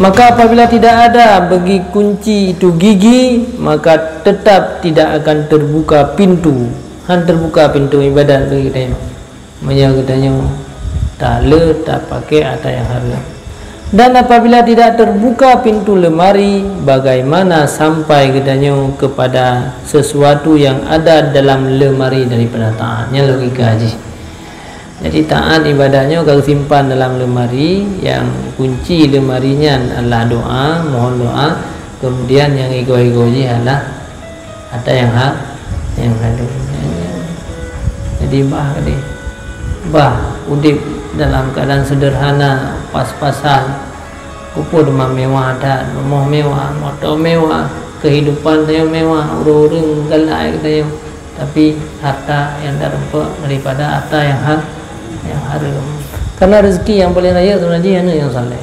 Maka apabila tidak ada bagi kunci itu gigi, maka tetap tidak akan terbuka pintu. Terbuka pintu ibadat bagi kita. Maya katanya tak le tak pakai ada yang harga. Dan apabila tidak terbuka pintu lemari, bagaimana sampai katanya kepada sesuatu yang ada dalam lemari daripada taatnya, logika haji. Jadi taat ibadahnya kalau simpan dalam lemari, yang kunci lemarinya adalah doa, mohon doa. Kemudian yang ego-ego adalah ada yang hadir. Jadi udip dalam keadaan sederhana, pas-pasan, kupur demam mewah, ada rumah mewah, motor mewah, kehidupan saya mewah, urung-urung galak kita, tapi harta yang terdapat daripada harta yang haram. Karena rezeki yang paling raya sebenarnya yang saleh.